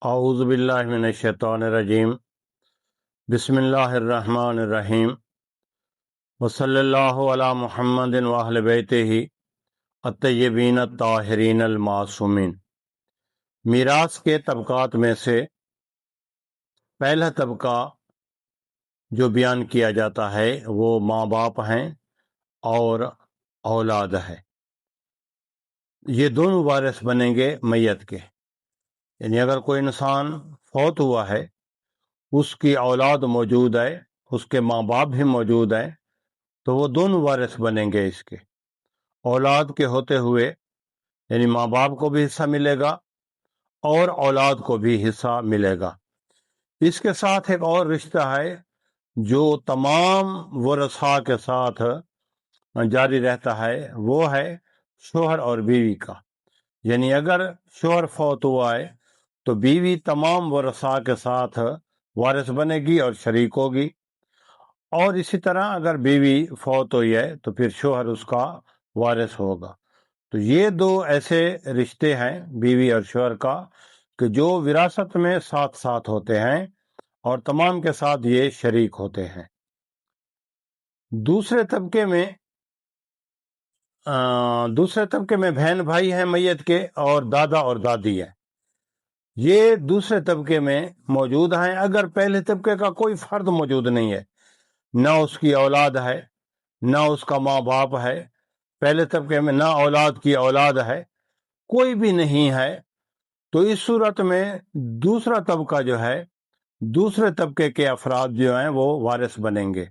اعوذ باللہ من الشیطان الرجیم بسم اللہ الرحمن الرحیم وصلی اللہ علی محمد واہل بیتہ الطیبین الطاہرین المعصومین۔ میراث کے طبقات میں سے پہلا طبقہ جو بیان کیا جاتا ہے وہ ماں باپ ہیں اور اولاد ہے۔ یہ دونوں وارث بنیں گے میت کے، یعنی اگر کوئی انسان فوت ہوا ہے، اس کی اولاد موجود ہے، اس کے ماں باپ بھی موجود ہیں، تو وہ دونوں وارث بنیں گے اس کے۔ اولاد کے ہوتے ہوئے یعنی ماں باپ کو بھی حصہ ملے گا اور اولاد کو بھی حصہ ملے گا۔ اس کے ساتھ ایک اور رشتہ ہے جو تمام ورثاء کے ساتھ جاری رہتا ہے، وہ ہے شوہر اور بیوی کا۔ یعنی اگر شوہر فوت ہوا ہے تو بیوی تمام ورثاء کے ساتھ وارث بنے گی اور شریک ہوگی، اور اسی طرح اگر بیوی فوت ہوئی ہے تو پھر شوہر اس کا وارث ہوگا۔ تو یہ دو ایسے رشتے ہیں بیوی اور شوہر کا کہ جو وراثت میں ساتھ ساتھ ہوتے ہیں اور تمام کے ساتھ یہ شریک ہوتے ہیں۔ دوسرے طبقے میں بہن بھائی ہیں میت کے، اور دادا اور دادی ہیں۔ یہ دوسرے طبقے میں موجود ہیں اگر پہلے طبقے کا کوئی فرد موجود نہیں ہے، نہ اس کی اولاد ہے، نہ اس کا ماں باپ ہے، پہلے طبقے میں نہ اولاد کی اولاد ہے، کوئی بھی نہیں ہے، تو اس صورت میں دوسرا طبقہ جو ہے، دوسرے طبقے کے افراد جو ہیں وہ وارث بنیں گے۔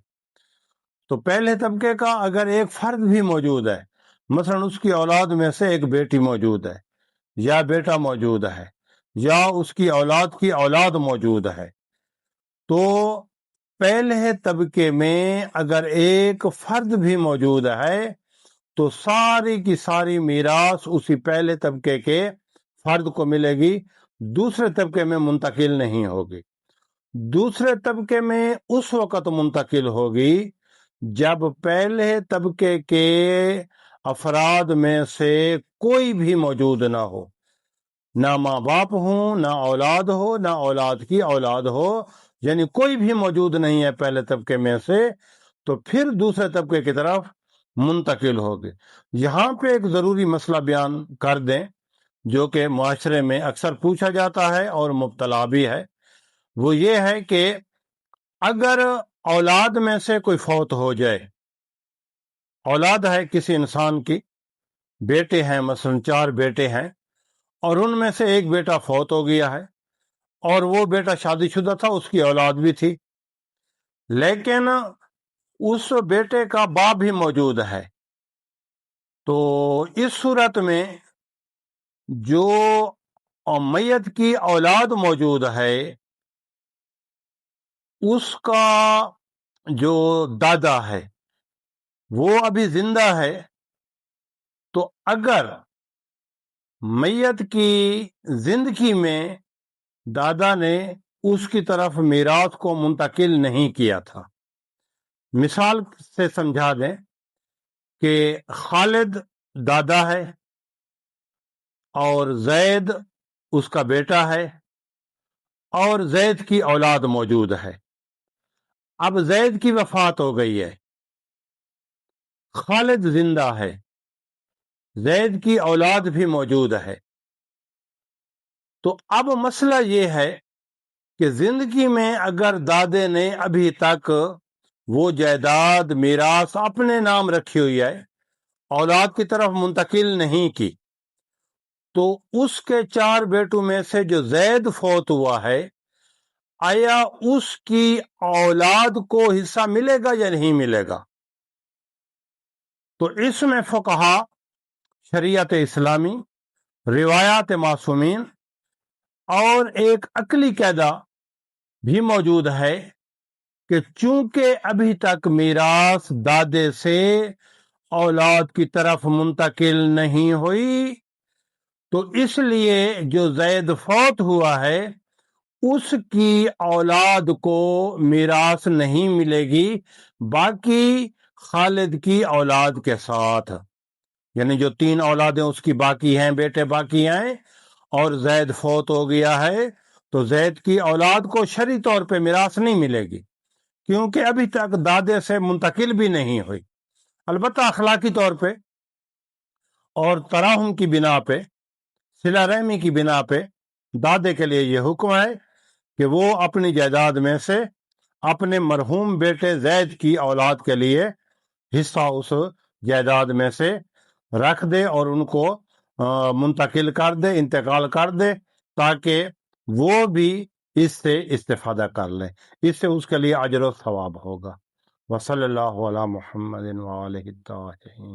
تو پہلے طبقے کا اگر ایک فرد بھی موجود ہے، مثلا اس کی اولاد میں سے ایک بیٹی موجود ہے یا بیٹا موجود ہے یا اس کی اولاد کی اولاد موجود ہے، تو پہلے طبقے میں اگر ایک فرد بھی موجود ہے تو ساری کی ساری میراث اسی پہلے طبقے کے فرد کو ملے گی، دوسرے طبقے میں منتقل نہیں ہوگی۔ دوسرے طبقے میں اس وقت منتقل ہوگی جب پہلے طبقے کے افراد میں سے کوئی بھی موجود نہ ہو، نہ ماں باپ ہوں، نہ اولاد ہو، نہ اولاد کی اولاد ہو، یعنی کوئی بھی موجود نہیں ہے پہلے طبقے میں سے، تو پھر دوسرے طبقے کی طرف منتقل ہوگی۔ یہاں پہ ایک ضروری مسئلہ بیان کر دیں جو کہ معاشرے میں اکثر پوچھا جاتا ہے اور مبتلا بھی ہے، وہ یہ ہے کہ اگر اولاد میں سے کوئی فوت ہو جائے، اولاد ہے کسی انسان کی، بیٹے ہیں، مثلا 4 بیٹے ہیں، اور ان میں سے ایک بیٹا فوت ہو گیا ہے اور وہ بیٹا شادی شدہ تھا، اس کی اولاد بھی تھی، لیکن اس بیٹے کا باپ بھی موجود ہے، تو اس صورت میں جو میت کی اولاد موجود ہے اس کا جو دادا ہے وہ ابھی زندہ ہے، تو اگر میت کی زندگی میں دادا نے اس کی طرف میراث کو منتقل نہیں کیا تھا، مثال سے سمجھا دیں کہ خالد دادا ہے اور زید اس کا بیٹا ہے اور زید کی اولاد موجود ہے۔ اب زید کی وفات ہو گئی ہے، خالد زندہ ہے، زید کی اولاد بھی موجود ہے، تو اب مسئلہ یہ ہے کہ زندگی میں اگر دادے نے ابھی تک وہ جائیداد میراث اپنے نام رکھی ہوئی ہے، اولاد کی طرف منتقل نہیں کی، تو اس کے 4 بیٹوں میں سے جو زید فوت ہوا ہے، آیا اس کی اولاد کو حصہ ملے گا یا نہیں ملے گا؟ تو اس میں فقہا، شریعت اسلامی، روایات معصومین اور ایک عقلی قاعدہ بھی موجود ہے کہ چونکہ ابھی تک میراث دادے سے اولاد کی طرف منتقل نہیں ہوئی، تو اس لیے جو زید فوت ہوا ہے اس کی اولاد کو میراث نہیں ملے گی، باقی خالد کی اولاد کے ساتھ، یعنی جو 3 اولادیں اس کی باقی ہیں، بیٹے باقی ہیں، اور زید فوت ہو گیا ہے، تو زید کی اولاد کو شرعی طور پہ میراث نہیں ملے گی، کیونکہ ابھی تک دادے سے منتقل بھی نہیں ہوئی۔ البتہ اخلاقی طور پہ اور تراحم کی بنا پہ، صلہ رحمی کی بنا پہ دادے کے لیے یہ حکم ہے کہ وہ اپنی جائیداد میں سے اپنے مرحوم بیٹے زید کی اولاد کے لیے حصہ اس جائیداد میں سے رکھ دے اور ان کو منتقل کر دے، انتقال کر دے، تاکہ وہ بھی اس سے استفادہ کر لیں، اس سے اس کے لیے اجر و ثواب ہوگا۔ وصلی اللہ علی محمد وآلہ الطاہرین۔